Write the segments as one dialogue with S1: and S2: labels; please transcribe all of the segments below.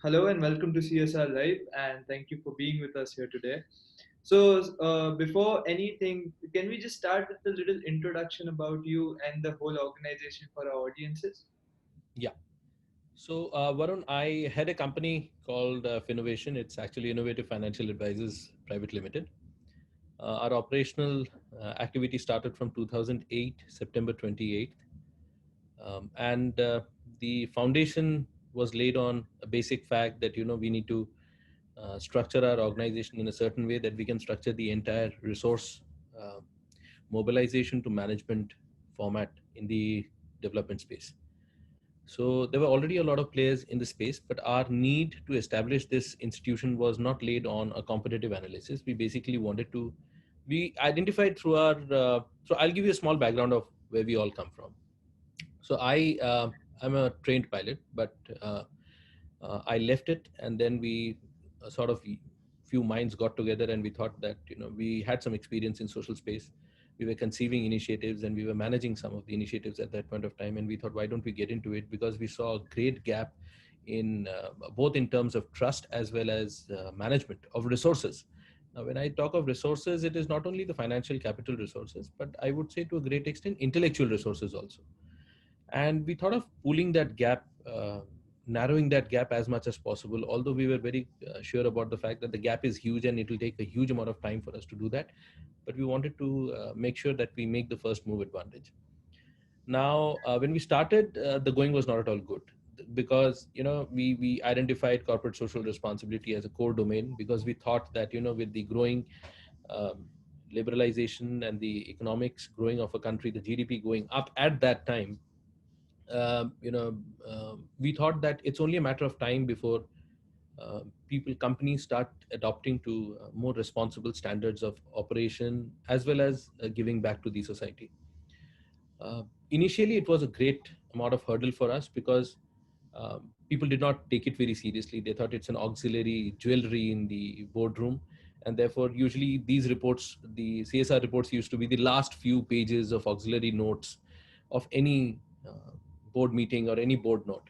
S1: Hello and welcome to CSR Live, and thank you for being with us here today. So, before anything, can we just start with a little introduction about you and the whole organization for our audiences?
S2: Yeah. Varun, I had a company called Finovation. It's actually Innovative Financial Advisors Private Limited. Our operational activity started from 2008, September 28th. And the foundation was laid on a basic fact that, we need to structure our organization in a certain way that we can structure the entire resource uh, mobilization to management format in the development space. So there were already a lot of players in the space, but our need to establish this institution was not laid on a competitive analysis. We basically wanted to, we identified through our, so I'll give you a small background of where we all come from. So I'm a trained pilot, but I left it, and then we sort of few minds got together, and we thought that we had some experience in social space. We were conceiving initiatives, and we were managing some of the initiatives at that point of time. And we thought, why don't we get into it? Because we saw a great gap in both in terms of trust as well as management of resources. Now, when I talk of resources, it is not only the financial capital resources, but I would say to a great extent intellectual resources also. And we thought of pooling that gap, narrowing that gap as much as possible, although we were very sure about the fact that the gap is huge and it will take a huge amount of time for us to do that. But we wanted to make sure that we make the first move advantage. Now, when we started, the going was not at all good, because we identified corporate social responsibility as a core domain, because we thought that with the growing um, liberalization and the economics growing of a country, the GDP going up at that time, we thought that it's only a matter of time before companies start adopting to more responsible standards of operation, as well as giving back to the society. Uh, Initially, it was a great amount of hurdle for us, because people did not take it very seriously. They thought it's an auxiliary jewelry in the boardroom. And therefore, usually these reports, the CSR reports, used to be the last few pages of auxiliary notes of any board meeting or any board note.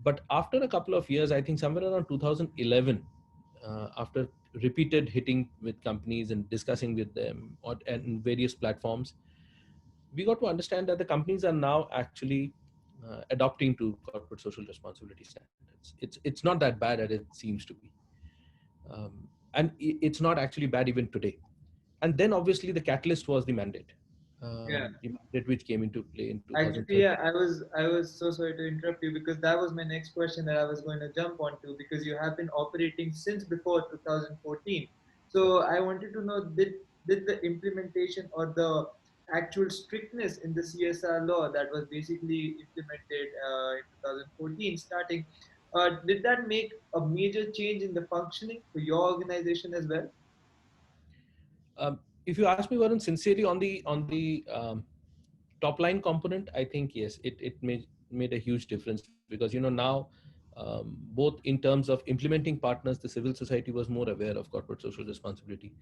S2: But after a couple of years, I think somewhere around 2011, after repeated hitting with companies and discussing with them and various platforms, we got to understand that the companies are now actually adopting to corporate social responsibility standards. It's not that bad as it seems to be, and it's not actually bad even today. And then obviously the catalyst was
S1: Yeah.
S2: the mandate which came into play in
S1: Actually,
S2: 2013.
S1: yeah, I was so sorry to interrupt you because that was my next question that I was going to jump onto because you have been operating since before 2014.
S2: Yeah.
S1: So I wanted to know did the implementation or the actual strictness in the CSR law that was basically implemented in 2014 starting, did that make a major change in the functioning for your organization as well?
S2: If you ask me, Varun, sincerely, on the top line component, I think yes, it made a huge difference, because now, both in terms of implementing partners, the civil society was more aware of corporate social responsibility.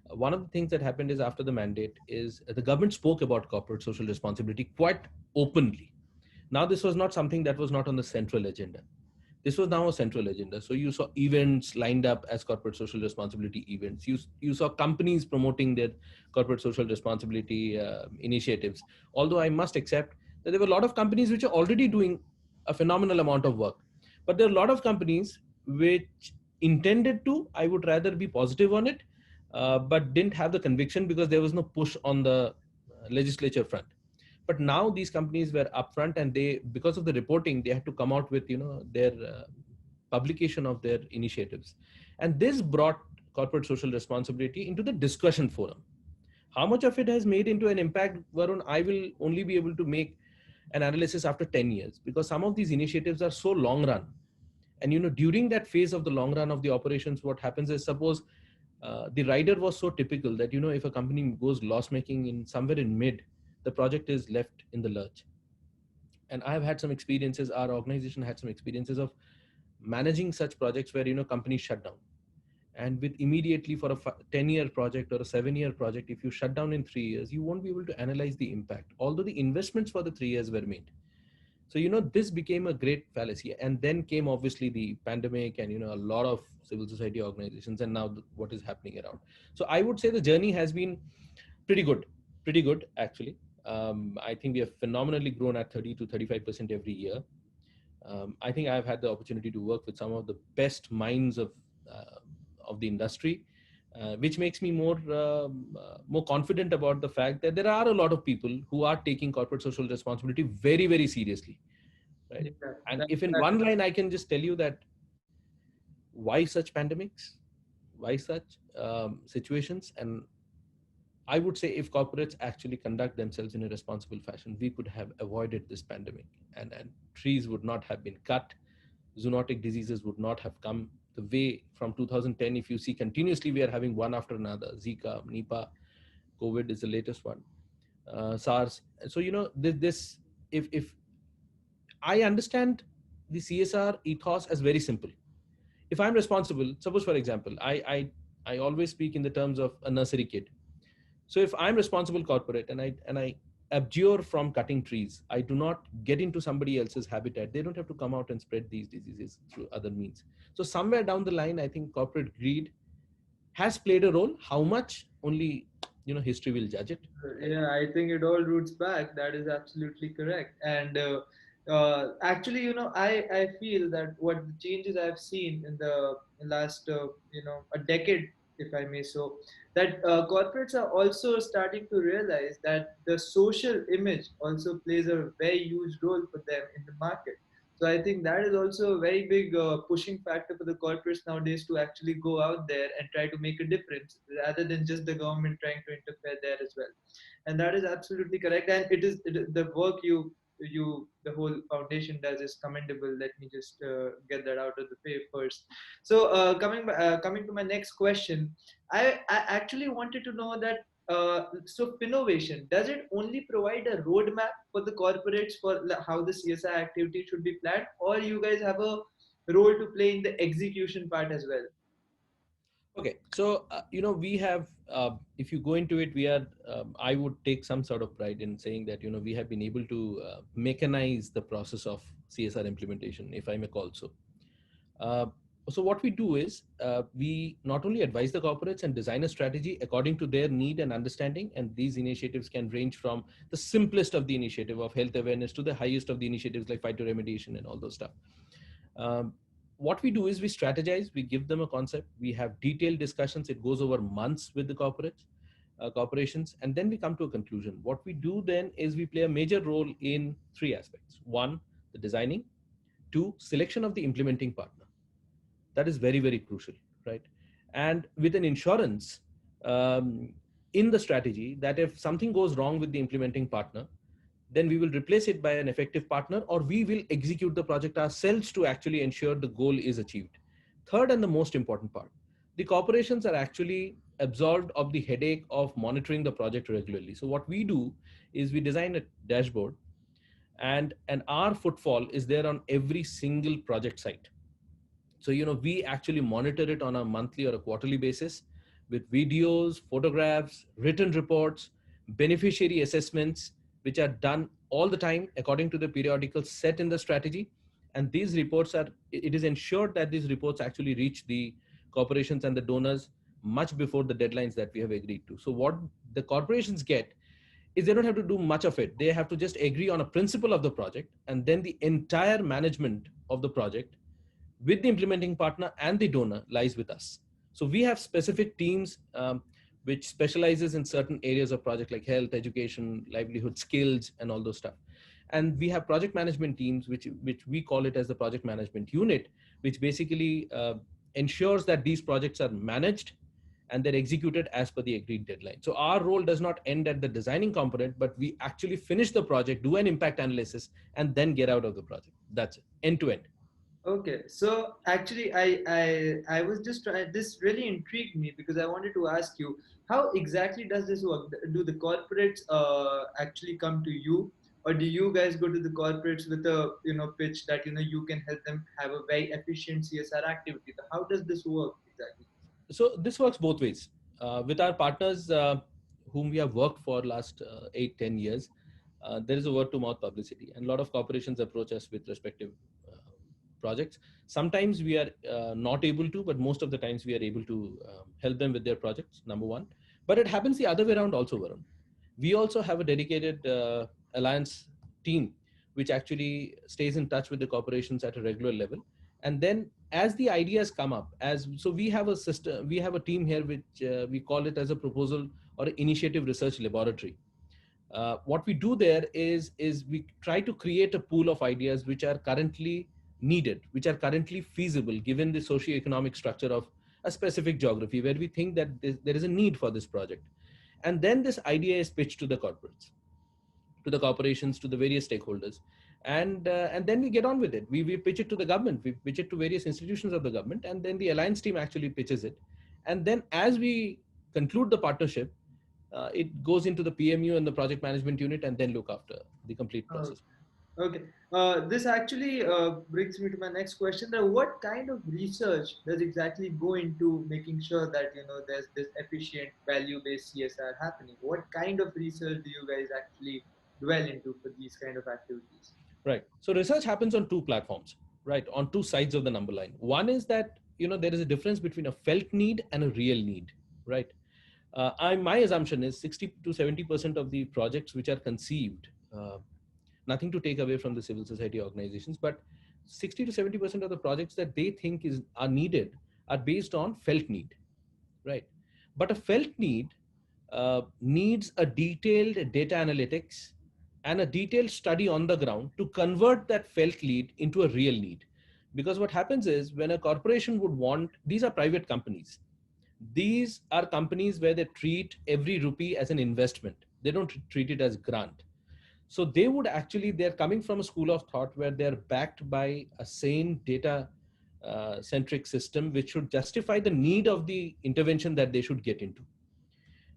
S2: One of the things that happened is, after the mandate, is the government spoke about corporate social responsibility quite openly. Now, this was not something that was not on the central agenda. This was now a central agenda. So you saw events lined up as corporate social responsibility events. You saw companies promoting their corporate social responsibility initiatives. Although I must accept that there were a lot of companies which are already doing a phenomenal amount of work, but there are a lot of companies which intended to, I would rather be positive on it, but didn't have the conviction, because there was no push on the legislature front. But now these companies were upfront, and they, because of the reporting, they had to come out with their publication of their initiatives. And this brought corporate social responsibility into the discussion forum. How much of it has made into an impact, Varun, I will only be able to make an analysis after 10 years, because some of these initiatives are so long run. And during that phase of the long run of the operations, what happens is, suppose the rider was so typical that if a company goes loss making in somewhere in mid, the project is left in the lurch. And I have had some experiences, our organization had some experiences of managing such projects where companies shut down. And with immediately, for a 10-year project or a 7-year project, if you shut down in 3 years, you won't be able to analyze the impact, although the investments for the 3 years were made. So, this became a great fallacy. And then came obviously the pandemic and, a lot of civil society organizations, and now what is happening around. So I would say the journey has been pretty good, pretty good actually. I think we have phenomenally grown at 30 to 35% every year. I think I've had the opportunity to work with some of the best minds of the industry, which makes me more confident about the fact that there are a lot of people who are taking corporate social responsibility very, very seriously, right?
S1: Yeah,
S2: And
S1: that,
S2: if in
S1: that,
S2: one line I can just tell you that why such pandemics, why such situations, and I would say if corporates actually conduct themselves in a responsible fashion, we could have avoided this pandemic, and trees would not have been cut, zoonotic diseases would not have come the way from 2010. If you see continuously, we are having one after another. Zika, Nipah, COVID is the latest one, SARS. So, this if I understand the CSR ethos as very simple. If I'm responsible, suppose for example, I always speak in the terms of a nursery kid. So if I'm responsible corporate and I abjure from cutting trees, I do not get into somebody else's habitat. They don't have to come out and spread these diseases through other means. So somewhere down the line, I think corporate greed has played a role. How much, only history will judge it, right?
S1: yeah, I think it all roots back. That is absolutely correct. And actually, I feel that what the changes I've seen in the last, a decade, if I may so, that corporates are also starting to realize that the social image also plays a very huge role for them in the market. So I think that is also a very big pushing factor for the corporates nowadays to actually go out there and try to make a difference rather than just the government trying to interfere there as well. And that is absolutely correct. And the work the whole foundation does is commendable. Let me just get that out of the way first. So coming to my next question, I actually wanted to know that so Finnovation, does it only provide a roadmap for the corporates for how the CSR activity should be planned, or you guys have a role to play in the execution part as well?
S2: Okay, so we have. If you go into it, we are. I would take some sort of pride in saying that we have been able to mechanize the process of CSR implementation, if I may call so. Uh, so what we do is we not only advise the corporates and design a strategy according to their need and understanding, and these initiatives can range from the simplest of the initiative of health awareness to the highest of the initiatives like phytoremediation and all those stuff. Um, what we do is we strategize, we give them a concept, we have detailed discussions. It goes over months with the corporations, and then we come to a conclusion. What we do then is we play a major role in three aspects. One, the designing. Two, selection of the implementing partner. That is very, very crucial, right? And with an insurance um, in the strategy that if something goes wrong with the implementing partner, then we will replace it by an effective partner, or we will execute the project ourselves to actually ensure the goal is achieved. Third, and the most important part, the corporations are actually absolved of the headache of monitoring the project regularly. So what we do is we design a dashboard, and our footfall is there on every single project site. So we actually monitor it on a monthly or a quarterly basis with videos, photographs, written reports, beneficiary assessments, which are done all the time according to the periodical set in the strategy. And these reports are, it is ensured that these reports actually reach the corporations and the donors much before the deadlines that we have agreed to. So what the corporations get is they don't have to do much of it. They have to just agree on a principle of the project, and then the entire management of the project with the implementing partner and the donor lies with us. So we have specific teams which specializes in certain areas of project like health, education, livelihood, skills, and all those stuff. And we have project management teams, which we call it as the project management unit, which basically ensures that these projects are managed and they're executed as per the agreed deadline. So our role does not end at the designing component, but we actually finish the project, do an impact analysis, and then get out of the project. That's it, end to end.
S1: Okay, so actually, I was just trying. This really intrigued me because I wanted to ask you how exactly does this work? Do the corporates actually come to you, or do you guys go to the corporates with a pitch that you can help them have a very efficient CSR activity? How does this work exactly?
S2: So this works both ways. With our partners whom we have worked for last 8-10 years, there is a word to mouth publicity, and a lot of corporations approach us with respective uh, projects. Sometimes we are not able to, but most of the times we are able to help them with their projects, number one. But it happens the other way around also, Varun. We also have a dedicated alliance team which actually stays in touch with the corporations at a regular level. And then as the ideas come up, as so we have a system, we have a team here which we call it as a proposal or initiative research laboratory. What we do there is we try to create a pool of ideas which are currently needed, which are currently feasible given the socio-economic structure of a specific geography where we think that there is a need for this project. And then this idea is pitched to the corporates, to the corporations, to the various stakeholders, and then we get on with it. We pitch it to the government, we pitch it to various institutions of the government, and then the alliance team actually pitches it. And then as we conclude the partnership, it goes into the PMU and the project management unit, and then look after the complete
S1: Uh,
S2: process.
S1: Okay. This actually brings me to my next question. That what kind of research does exactly go into making sure that there's this efficient value-based CSR happening? What kind of research do you guys actually dwell into for these kind of activities?
S2: Right. So research happens on two platforms, right? On two sides of the number line. One is that there is a difference between a felt need and a real need, right? My assumption is 60 to 70% of the projects which are conceived, nothing to take away from the civil society organizations, but 60 to 70% of the projects that they think are needed are based on felt need, right? But a felt need needs a detailed data analytics and a detailed study on the ground to convert that felt need into a real need. Because what happens is when a corporation would want, these are private companies. These are companies where they treat every rupee as an investment. They don't treat it as grant. So they would actually, they're coming from a school of thought where they're backed by a sane data centric system, which should justify the need of the intervention that they should get into.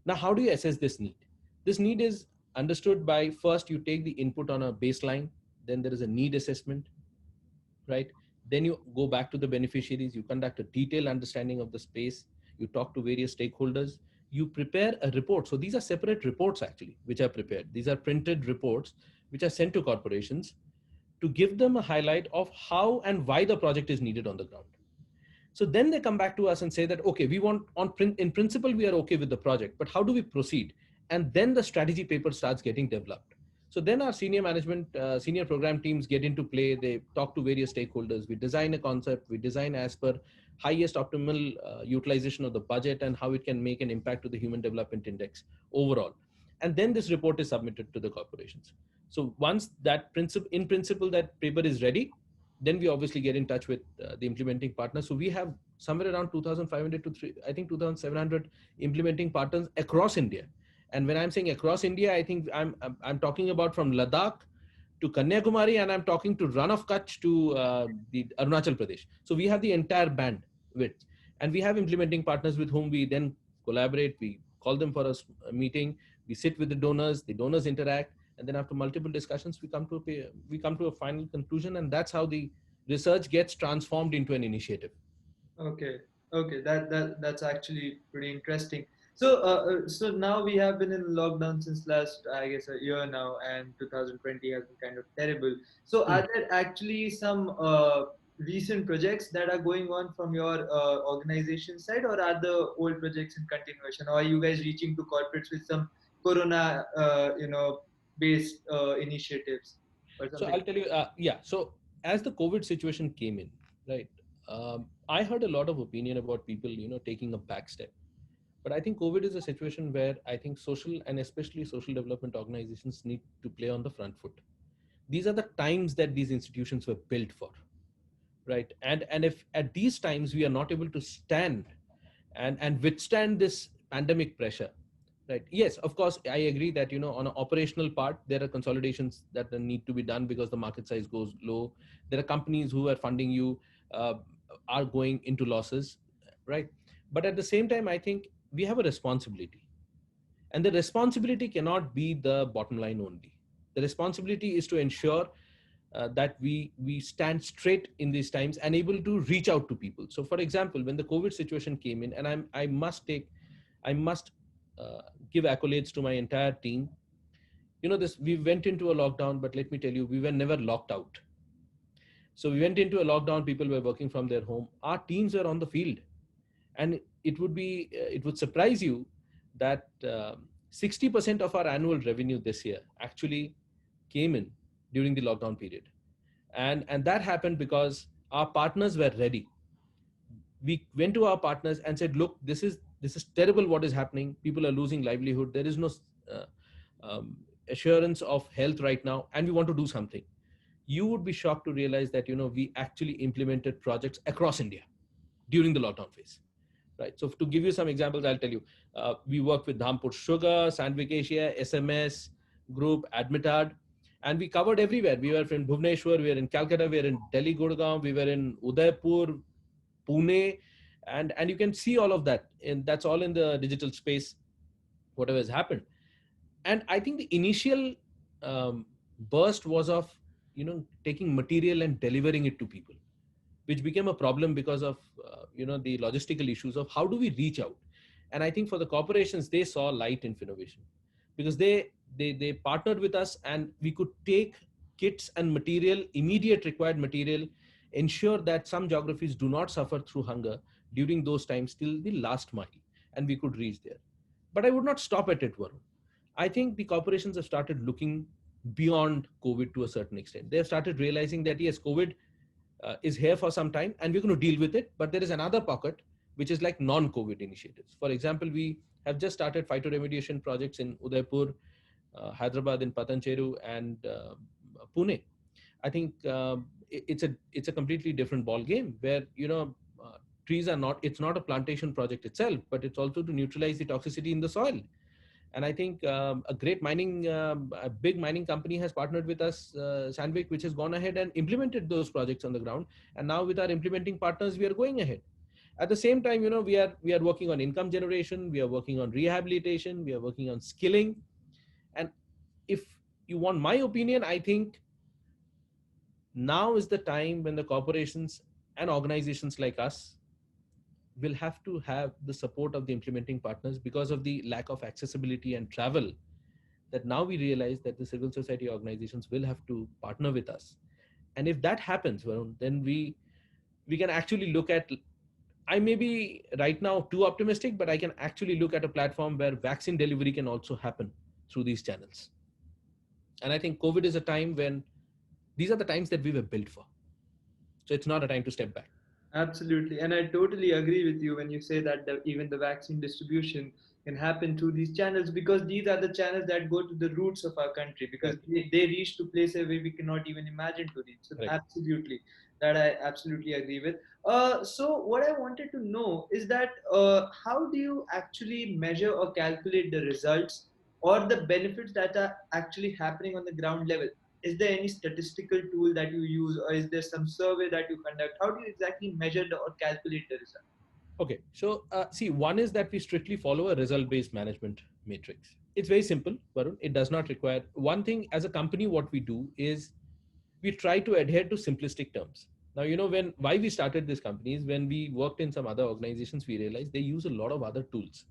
S2: Now, how do you assess this need? This need is understood by first you take the input on a baseline, then there is a need assessment, right? Then you go back to the beneficiaries, you conduct a detailed understanding of the space, you talk to various stakeholders, you prepare a report. So these are separate reports actually, which are prepared. These are printed reports which are sent to corporations to give them a highlight of how and why the project is needed on the ground. So then they come back to us and say that, okay, we want in principle, we are okay with the project, but how do we proceed? And then the strategy paper starts getting developed. So then our senior management, senior program teams get into play. They talk to various stakeholders. We design a concept. We design as per highest optimal utilization of the budget and how it can make an impact to the Human Development Index overall. And then this report is submitted to the corporations. So once that in principle, that paper is ready, then we obviously get in touch with the implementing partners. So we have somewhere around 2,500 to I think 2,700 implementing partners across India. And when I'm saying across India, I think I'm talking about from Ladakh to Kanyakumari, and I'm talking to Run of Kutch to the Arunachal Pradesh. So we have the entire band with, and we have implementing partners with whom we then collaborate. We call them for a meeting. We sit with the donors interact, and then after multiple discussions, we come to a final conclusion, and that's how the research gets transformed into an initiative.
S1: Okay, okay, that's actually pretty interesting. So now we have been in lockdown since last, I guess, a year now, and 2020 has been kind of terrible. So,
S2: Hmm.
S1: are there actually some recent projects that are going on from your organization side, or are the old projects in continuation? Or are you guys reaching to corporates with some Corona, based initiatives or
S2: So
S1: something?
S2: I'll tell you, yeah. So as the COVID situation came in, right, I heard a lot of opinion about people, taking a back step. But I think COVID is a situation where I think social and especially social development organizations need to play on the front foot. These are the times that these institutions were built for, right? And if at these times we are not able to stand and withstand this pandemic pressure, right? Yes, of course, I agree that on an operational part there are consolidations that need to be done because the market size goes low. There are companies who are funding you, uh, are going into losses, right? But at the same time, I think we have a responsibility, and the responsibility cannot be the bottom line only. The responsibility is to ensure that we stand straight in these times and able to reach out to people. So for example, when the COVID situation came in, and I must uh, give accolades to my entire team. this, we went into a lockdown, but let me tell you, we were never locked out. So we went into a lockdown, people were working from their home, our teams were on the field. And it would surprise you that 60% of our annual revenue this year actually came in during the lockdown period. And that happened because our partners were ready. We went to our partners and said, look, this is terrible what is happening, people are losing livelihood, there is no uh, assurance of health right now, and we want to do something. You would be shocked to realize that we actually implemented projects across India during the lockdown phase. Right. So to give you some examples, I'll tell you, we work with Dhampur Sugar, Sandvik Asia, SMS Group, Admitard, and we covered everywhere. We were in Bhubaneswar, we were in Calcutta, we were in Delhi, Gurgaon, we were in Udaipur, Pune, and you can see all of that. And that's all in the digital space, whatever has happened. And I think the initial burst was of, taking material and delivering it to people, which became a problem because of the logistical issues of how do we reach out. And I think for the corporations, they saw light in Finovation, because they partnered with us, and we could take kits and material, immediate required material, ensure that some geographies do not suffer through hunger during those times till the last mile, and we could reach there. But I would not stop at it, Varun. I think the corporations have started looking beyond COVID to a certain extent. They have started realizing that yes, COVID is here for some time and we're going to deal with it. But there is another pocket, which is like non-COVID initiatives. For example, we have just started phytoremediation projects in Udaipur, Hyderabad, in Patancheru, and Pune. I think it's a completely different ball game where, trees are not, it's not a plantation project itself, but it's also to neutralize the toxicity in the soil. And I think a big mining company has partnered with us, Sandvik, which has gone ahead and implemented those projects on the ground. And now with our implementing partners, we are going ahead. At the same time, we are working on income generation, we are working on rehabilitation, we are working on skilling. And if you want my opinion, I think now is the time when the corporations and organizations like us will have to have the support of the implementing partners, because of the lack of accessibility and travel, that now we realize that the civil society organizations will have to partner with us. And if that happens, well, then we can actually look at, I may be right now too optimistic, but I can actually look at a platform where vaccine delivery can also happen through these channels. And I think COVID is a time when these are the times that we were built for. So it's not a time to step back.
S1: Absolutely. And I totally agree with you when you say that even the vaccine distribution can happen through these channels, because these are the channels that go to the roots of our country, because
S2: Right.
S1: they reach to places where we cannot even imagine to reach. So
S2: Right.
S1: absolutely, that I absolutely agree with. So what I wanted to know is that how do you actually measure or calculate the results or the benefits that are actually happening on the ground level? Is there any statistical tool that you use, or is there some survey that you conduct? How do you exactly measure or calculate the result?
S2: Okay, so see, one is that we strictly follow a result-based management matrix. It's very simple, Varun. It does not require one thing. As a company, what we do is we try to adhere to simplistic terms. Now, when why we started this company is when we worked in some other organizations, we realized they use a lot of other tools.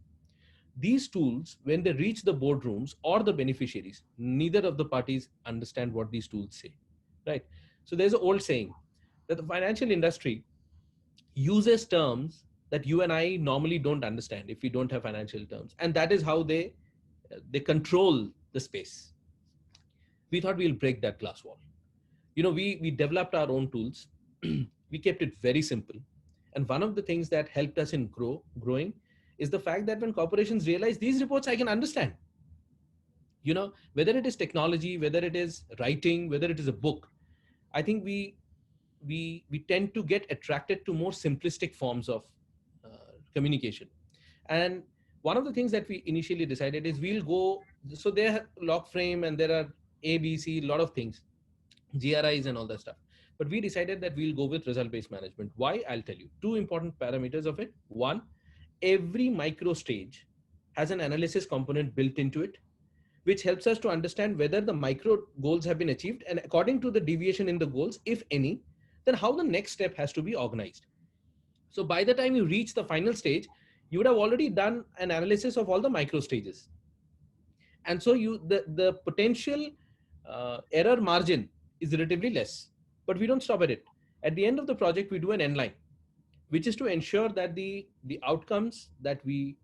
S2: These tools, when they reach the boardrooms or the beneficiaries, neither of the parties understand what these tools say, right? So there's an old saying that the financial industry uses terms that you and I normally don't understand if we don't have financial terms, and that is how they control the space. We thought we'll break that glass wall. We developed our own tools. We kept it very simple, and one of the things that helped us in growing is the fact that when corporations realize these reports I can understand, whether it is technology, whether it is writing, whether it is a book, I think we tend to get attracted to more simplistic forms of communication. And one of the things that we initially decided is we'll go, so there are log frame and there are ABC, a lot of things, GRIs and all that stuff. But we decided that we'll go with result based management. Why? I'll tell you two important parameters of it. One, every micro stage has an analysis component built into it, which helps us to understand whether the micro goals have been achieved, and according to the deviation in the goals, if any, then how the next step has to be organized. So by the time you reach the final stage, you would have already done an analysis of all the micro stages. And so the potential error margin is relatively less, but we don't stop at it. At the end of the project, we do an end line, which is to ensure that the outcomes that we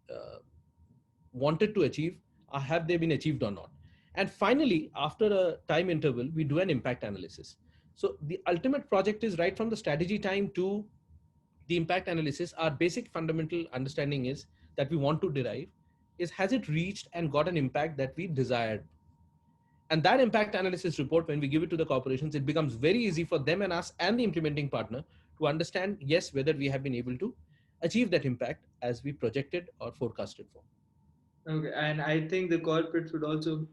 S2: wanted to achieve have they been achieved or not. And finally, after a time interval, we do an impact analysis. So the ultimate project is right from the strategy time to the impact analysis. Our basic fundamental understanding is that we want to derive is, has it reached and got an impact that we desired? And that impact analysis report, when we give it to the corporations, it becomes very easy for them and us and the implementing partner to understand, yes, whether we have been able to achieve that impact as we projected or forecasted for.
S1: Okay, and I think the corporate should also,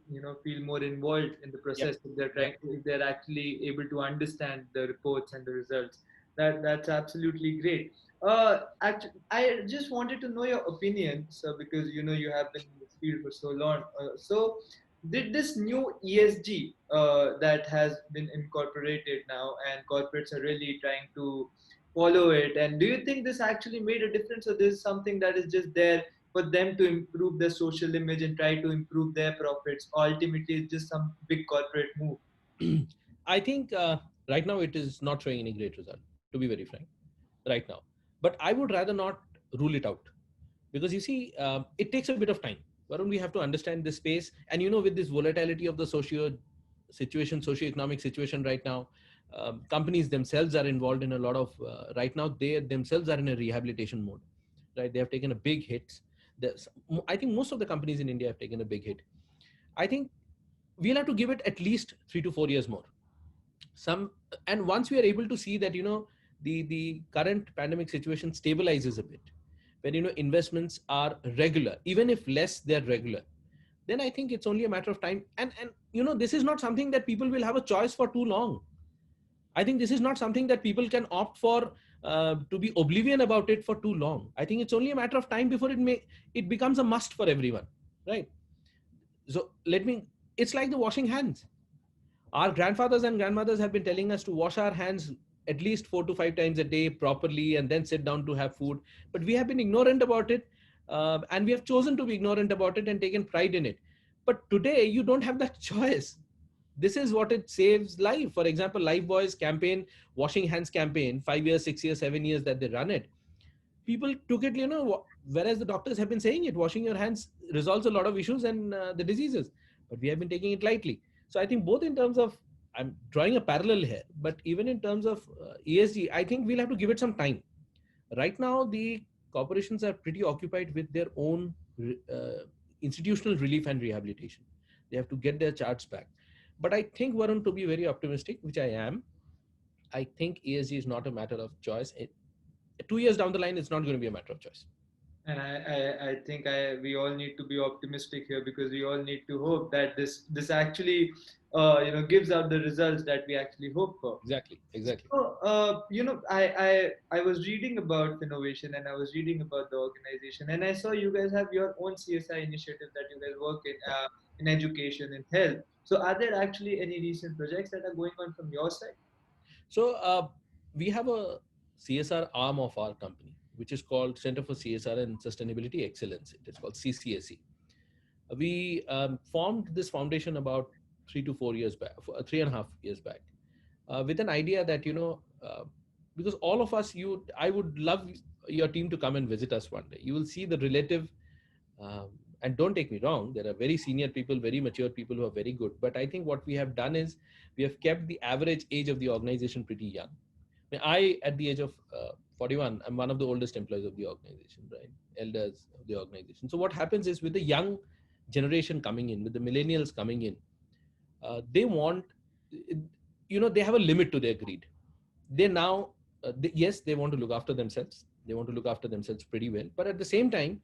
S1: feel more involved in the
S2: Yep.
S1: process if they're
S2: Yep.
S1: if they're actually able to understand the reports and the results. That's absolutely great. Actually, I just wanted to know your opinion, so because you have been in this field for so long. So, did this new ESG that has been incorporated now, and corporates are really trying to follow it, and do you think this actually made a difference, or this is something that is just there for them to improve their social image and try to improve their profits? Ultimately, it's just some big corporate move.
S2: I think right now it is not showing any great result, to be very frank, right now. But I would rather not rule it out, because you see, it takes a bit of time. Why don't we have to understand this space? And with this volatility of the socioeconomic situation right now, companies themselves are involved in a lot of right now. They themselves are in a rehabilitation mode, right? They have taken a big hit. I think most of the companies in India have taken a big hit. I think we'll have to give it at least 3 to 4 years more. Some And once we are able to see that the current pandemic situation stabilizes a bit, when investments are regular, even if less, they're regular, then I think it's only a matter of time. And this is not something that people will have a choice for too long. I think this is not something that people can opt for, to be oblivion about it for too long. I think it's only a matter of time before it becomes a must for everyone, right? So it's like the washing hands. Our grandfathers and grandmothers have been telling us to wash our hands at least 4 to 5 times a day properly and then sit down to have food. But we have been ignorant about it, and we have chosen to be ignorant about it and taken pride in it. But today, you don't have that choice. This is what it saves life. For example, Lifebuoy's campaign, washing hands campaign, 5 years, 6 years, 7 years that they run it, people took it, whereas the doctors have been saying it, washing your hands resolves a lot of issues and the diseases, but we have been taking it lightly. So I think both in terms of, I'm drawing a parallel here, but even in terms of ESG, I think we'll have to give it some time. Right now, the corporations are pretty occupied with their own institutional relief and rehabilitation. They have to get their charts back. But I think, Varun, to be very optimistic, which I am, I think ESG is not a matter of choice. 2 years down the line, it's not going to be a matter of choice.
S1: And I think we all need to be optimistic here, because we all need to hope that this actually gives out the results that we actually hope for.
S2: Exactly.
S1: So, I was reading about innovation, and I was reading about the organization, and I saw you guys have your own CSI initiative that you guys work in education and health. So, are there actually any recent projects that are going on from your side?
S2: So we have a CSR arm of our company, which is called Center for CSR and Sustainability Excellence. It is called CCSE. We formed this foundation about 3 to 4 years back, 3.5 years back, with an idea that because all of us, I would love your team to come and visit us one day. You will see the relative. Um, and don't take me wrong, there are very senior people, very mature people who are very good. But I think what we have done is we have kept the average age of the organization pretty young. At the age of 41, I'm one of the oldest employees of the organization, right? Elders of the organization. So what happens is, with the young generation coming in, with the millennials coming in, they want, they have a limit to their greed. They now, yes, they want to look after themselves. They want to look after themselves pretty well. But at the same time,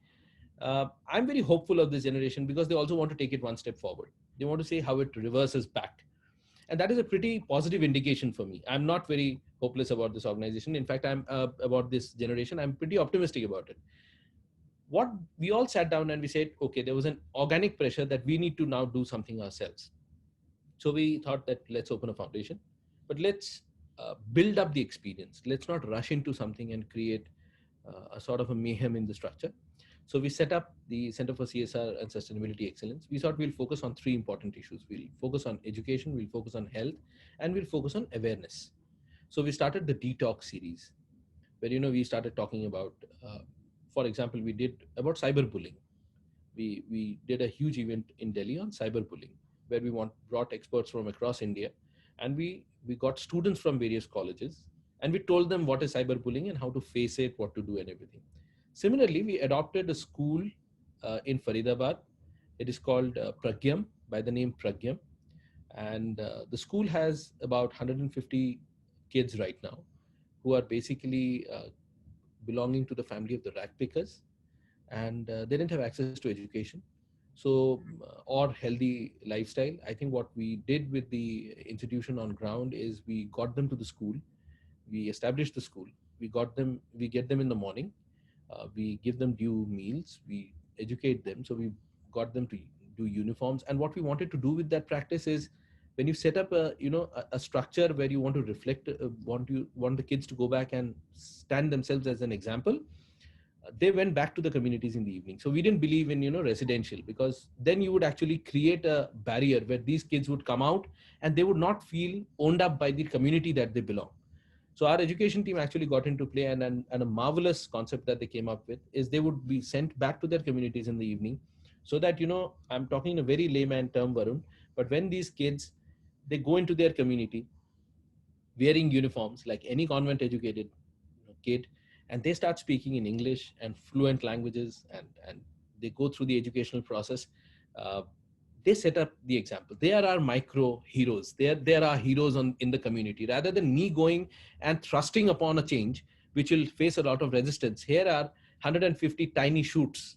S2: I'm very hopeful of this generation, because they also want to take it one step forward. They want to see how it reverses back. And that is a pretty positive indication for me. I'm not very hopeless about this organization. In fact, I'm about this generation, I'm pretty optimistic about it. What we all sat down and we said, okay, there was an organic pressure that we need to now do something ourselves. So we thought that let's open a foundation, but let's build up the experience. Let's not rush into something and create a sort of a mayhem in the structure. So we set up the Center for CSR and Sustainability Excellence. We thought we'll focus on three important issues. We'll focus on education, we'll focus on health, and we'll focus on awareness. So we started the Detox series, where we started talking about, for example, we did about cyberbullying. We did a huge event in Delhi on cyberbullying, where we brought experts from across India, and we got students from various colleges, and we told them what is cyberbullying and how to face it, what to do, and everything. Similarly, we adopted a school in Faridabad. It is called Pragyam, by the name Pragyam, and the school has about 150 kids right now, who are basically belonging to the family of the rag pickers, and they didn't have access to education, so or healthy lifestyle. I think what we did with the institution on ground is we got them to the school, we established the school, we get them in the morning, we give them due meals, we educate them, so we got them to do uniforms. And what we wanted to do with that practice is, when you set up a structure where you want to reflect, want the kids to go back and stand themselves as an example, they went back to the communities in the evening. So we didn't believe in residential, because then you would actually create a barrier where these kids would come out and they would not feel owned up by the community that they belong. So our education team actually got into play, and a marvelous concept that they came up with is they would be sent back to their communities in the evening, so that I'm talking in a very layman term, Varun, but when these kids, they go into their community wearing uniforms like any convent educated kid, and they start speaking in English and fluent languages, and they go through the educational process. uh, they set up the example. They are our micro heroes. They are our heroes in the community, rather than me going and thrusting upon a change which will face a lot of resistance. Here are 150 tiny shoots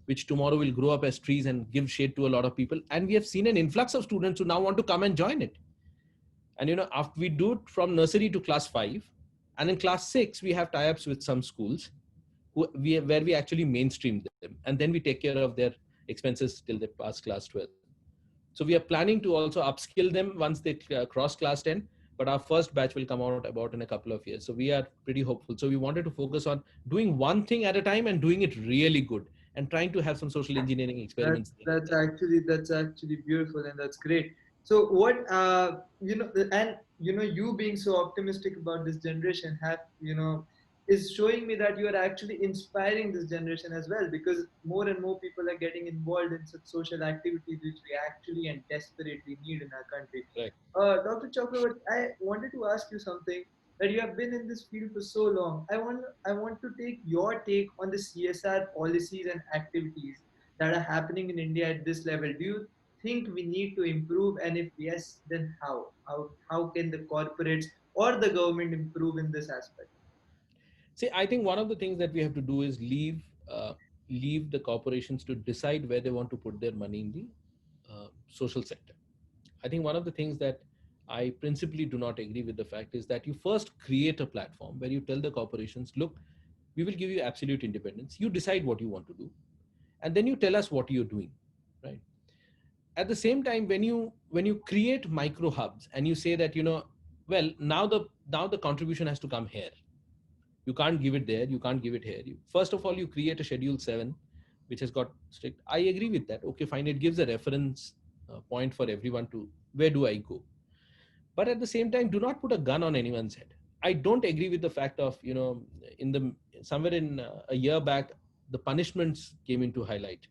S2: which tomorrow will grow up as trees and give shade to a lot of people, and we have seen an influx of students who now want to come and join it. And after we do it from nursery to class 5, and in class 6 we have tie-ups with some schools where we actually mainstream them, and then we take care of their expenses till they pass class 12. So we are planning to also upskill them once they cross class 10, but our first batch will come out about in a couple of years. So we are pretty hopeful. So we wanted to focus on doing one thing at a time and doing it really good, and trying to have some social engineering
S1: That's
S2: experiments there as
S1: that's
S2: well.
S1: actually that's actually beautiful, and that's great. So what and you being so optimistic about this generation have is showing me that you are actually inspiring this generation as well, because more and more people are getting involved in such social activities which we actually and desperately need in our country.
S2: Right.
S1: Dr. Chakravarti, I wanted to ask you something, that you have been in this field for so long. I want to take your take on the CSR policies and activities that are happening in India at this level. Do you think we need to improve? And if yes, then how? How can the corporates or the government improve in this aspect?
S2: See, I think one of the things that we have to do is leave the corporations to decide where they want to put their money in the social sector. I think one of the things that I principally do not agree with the fact is that you first create a platform where you tell the corporations, look, we will give you absolute independence. You decide what you want to do, and then you tell us what you're doing, right? At the same time, when you create micro hubs and you say that, well, now the contribution has to come here. You can't give it there, you can't give it here. First of all, you create a schedule 7 which has got strict. I agree with that. Okay, fine, it gives a reference point for everyone to where do I go. But at the same time, do not put a gun on anyone's head. I don't agree with the fact of, in the somewhere in a year back, the punishments came into highlight.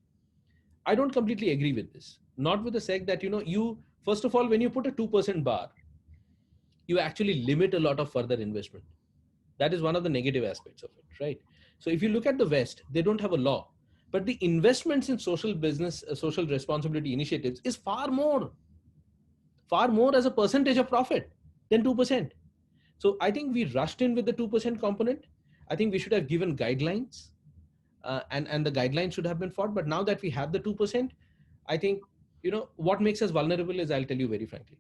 S2: I don't completely agree with this. Not with the sec that, you first of all, when you put a 2% bar, you actually limit a lot of further investment. That is one of the negative aspects of it, right? So if you look at the West, they don't have a law, but the investments in social business, social responsibility initiatives is far more as a percentage of profit than 2%. So I think we rushed in with the 2% component. I think we should have given guidelines, and the guidelines should have been fought. But now that we have the 2%, I think, what makes us vulnerable is, I'll tell you very frankly.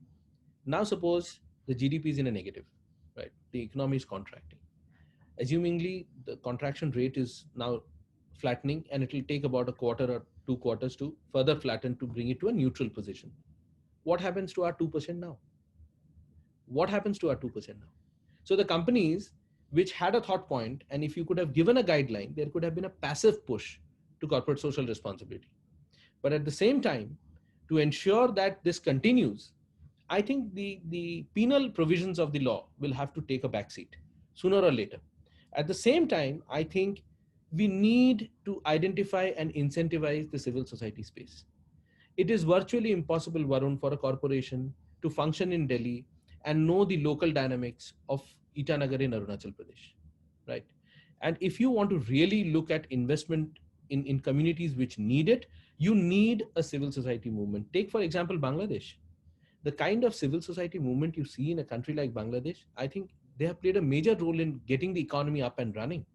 S2: Now suppose the GDP is in a negative, right? The economy is contracting. Assumingly, the contraction rate is now flattening, and it will take about a quarter or 2 quarters to further flatten to bring it to a neutral position. What happens to our 2% now? What happens to our 2% now? So the companies which had a thought point, and if you could have given a guideline, there could have been a passive push to corporate social responsibility. But at the same time, to ensure that this continues, I think the penal provisions of the law will have to take a backseat sooner or later. At the same time, I think we need to identify and incentivize the civil society space. It is virtually impossible, Varun, for a corporation to function in Delhi and know the local dynamics of Itanagar in Arunachal Pradesh, right? And if you want to really look at investment in communities which need it, you need a civil society movement. Take, for example, Bangladesh. The kind of civil society movement you see in a country like Bangladesh, I think they have played a major role in getting the economy up and running.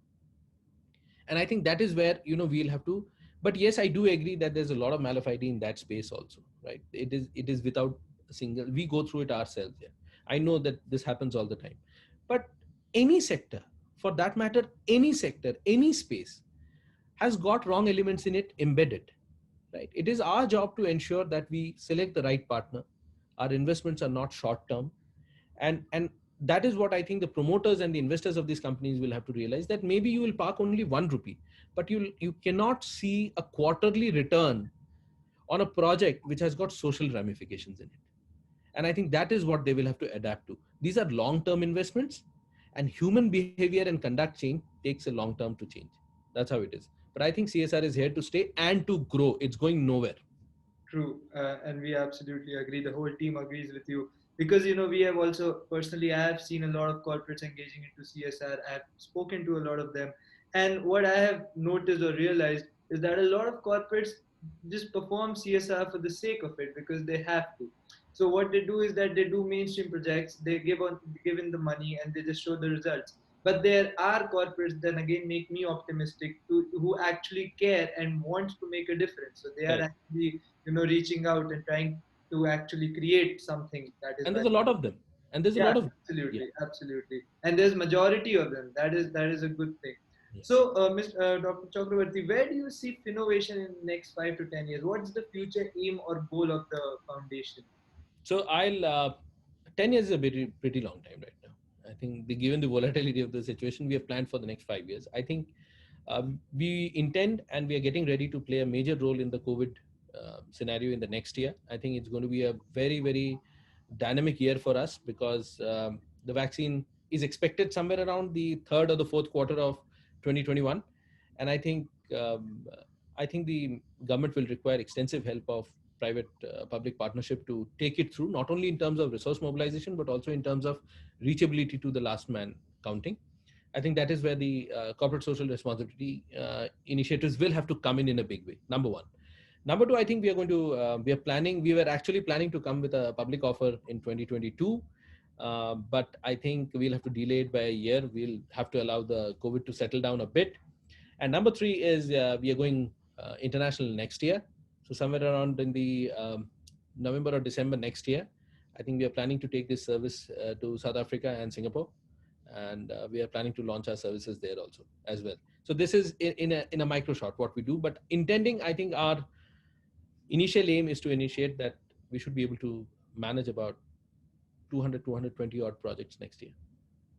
S2: And I think that is where, we'll have to, but yes, I do agree that there's a lot of malafide in that space also, right? It is without a single, we go through it ourselves. Yeah, I know that this happens all the time. But any sector, for that matter, any sector, any space has got wrong elements in it embedded, right? It is our job to ensure that we select the right partner. Our investments are not short term, and that is what I think the promoters and the investors of these companies will have to realize, that maybe you will park only 1 rupee, but you cannot see a quarterly return on a project which has got social ramifications in it. And I think that is what they will have to adapt to. These are long term investments, and human behavior and conduct change takes a long term to change. That's how it is. But I think CSR is here to stay and to grow. It's going nowhere.
S1: True, and we absolutely agree. The whole team agrees with you because we have also personally. I have seen a lot of corporates engaging into CSR. I've spoken to a lot of them, and what I have noticed or realized is that a lot of corporates just perform CSR for the sake of it because they have to. So what they do is that they do mainstream projects. They give in the money and they just show the results. But there are corporates then again make me optimistic who actually care and want to make a difference. So they are
S2: Correct.
S1: actually reaching out and trying to actually create something that is
S2: And there's a
S1: valuable.
S2: lot of them. And there's a
S1: Yeah,
S2: lot of, yeah.
S1: absolutely, absolutely. And there's majority of them. That is a good thing.
S2: Yes.
S1: So, Dr. Chakravarti, where do you see innovation in the next 5 to 10 years? What's the future aim or goal of the foundation?
S2: So 10 years is a pretty long time right now. I think given the volatility of the situation, we have planned for the next 5 years. I think we intend and we are getting ready to play a major role in the COVID scenario in the next year. I think it's going to be a very, very dynamic year for us because the vaccine is expected somewhere around the third or the fourth quarter of 2021. And I think the government will require extensive help of private public partnership to take it through, not only in terms of resource mobilization, but also in terms of reachability to the last man counting. I think that is where the corporate social responsibility initiatives will have to come in a big way. Number one. Number two, I think we are going to, we were actually planning to come with a public offer in 2022. But I think we'll have to delay it by a year. We'll have to allow the COVID to settle down a bit. And number three is we are going international next year. So somewhere around in the November or December next year, I think we are planning to take this service to South Africa and Singapore. And we are planning to launch our services there also as well. So this is in a micro shot what we do, but intending, I think our initial aim is to initiate that we should be able to manage about 200, 220 odd projects next year.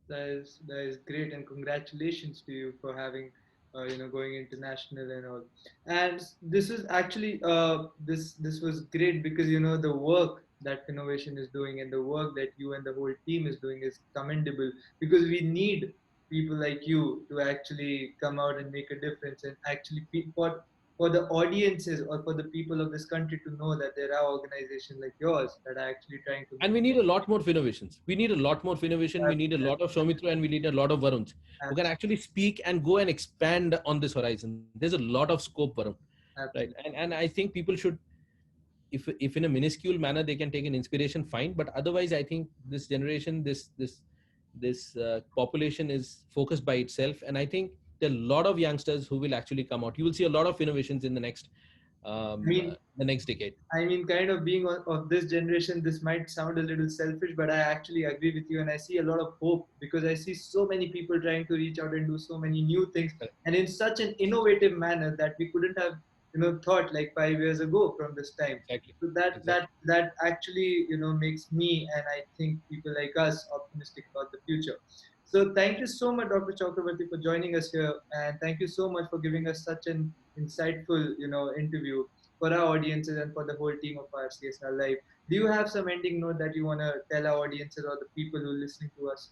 S1: That is great, and congratulations to you for having going international and all. And this is actually this was great because the work that innovation is doing and the work that you and the whole team is doing is commendable because we need people like you to actually come out and make a difference and actually for the audiences or for the people of this country to know that there are organizations like yours that are actually trying to
S2: And
S1: make
S2: we need a lot more innovations. We need a lot more innovation. We
S1: that,
S2: need a lot of Soumitra and we need a lot of Varuns who can actually speak and go and expand on this horizon. There's a lot of scope, Varun, right?
S1: absolutely.
S2: And I think people should, if in a minuscule manner they can take an inspiration, fine. But otherwise, I think this generation, this population is focused by itself, and I think there are a lot of youngsters who will actually come out. You will see a lot of innovations in
S1: I mean,
S2: the next decade.
S1: kind of being of this generation, this might sound a little selfish, but I actually agree with you, and I see a lot of hope because I see so many people trying to reach out and do so many new things, and in such an innovative manner that we couldn't have, thought like 5 years ago from this time.
S2: Exactly.
S1: So that
S2: Exactly.
S1: that that actually, makes me and I think people like us optimistic about the future. So thank you so much, Dr. Chakravarti, for joining us here, and thank you so much for giving us such an insightful, interview for our audiences and for the whole team of our CSR Live. Do you have some ending note that you want to tell our audiences or the people who are listening to us?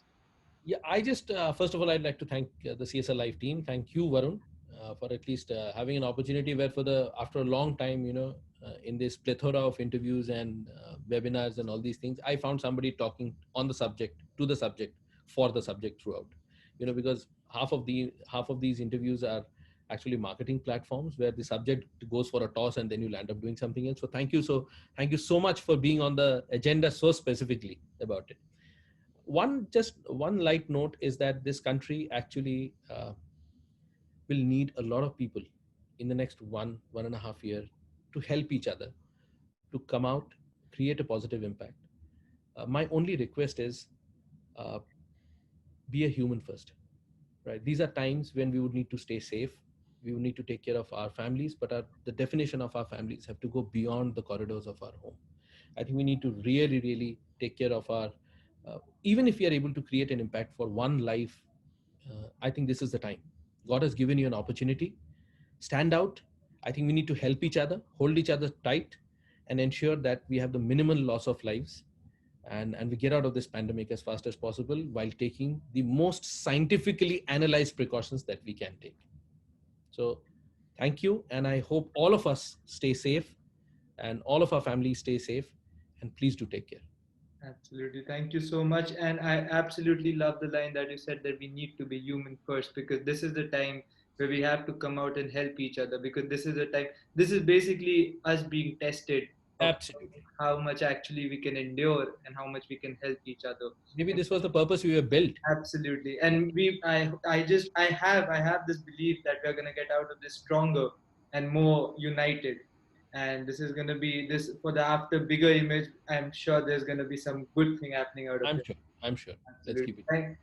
S2: Yeah, I just first of all, I'd like to thank the CSL Live team. Thank you, Varun, for at least having an opportunity where, for the after a long time, in this plethora of interviews and webinars and all these things, I found somebody talking on the subject, to the subject, for the subject throughout. Because half of these interviews are actually marketing platforms where the subject goes for a toss and then you land up doing something else. So thank you so much for being on the agenda so specifically about it. One light note is that this country actually will need a lot of people in the next 1.5 year to help each other to come out, create a positive impact. My only request is, uh, be a human first, right? These are times when we would need to stay safe, we would need to take care of our families, but the definition of our families have to go beyond the corridors of our home. I think we need to really, really take care of our, even if we are able to create an impact for one life, I think this is the time. God has given you an opportunity. Stand out. I think we need to help each other, hold each other tight, and ensure that we have the minimal loss of lives, and we get out of this pandemic as fast as possible while taking the most scientifically analyzed precautions that we can take. So, thank you. And I hope all of us stay safe and all of our families stay safe. And please do take care.
S1: Absolutely. Thank you so much. And I absolutely love the line that you said that we need to be human first, because this is the time where we have to come out and help each other, because this is the time, this is basically us being tested of
S2: Absolutely.
S1: how much actually we can endure and how much we can help each other.
S2: Maybe
S1: And
S2: this was the purpose we were built.
S1: absolutely. And I have this belief that we're gonna get out of this stronger and more united. And this is gonna be this for the after bigger image. I'm sure there's gonna be some good thing happening out of
S2: I'm
S1: it.
S2: sure. I'm sure. Let's
S1: Absolutely.
S2: keep it.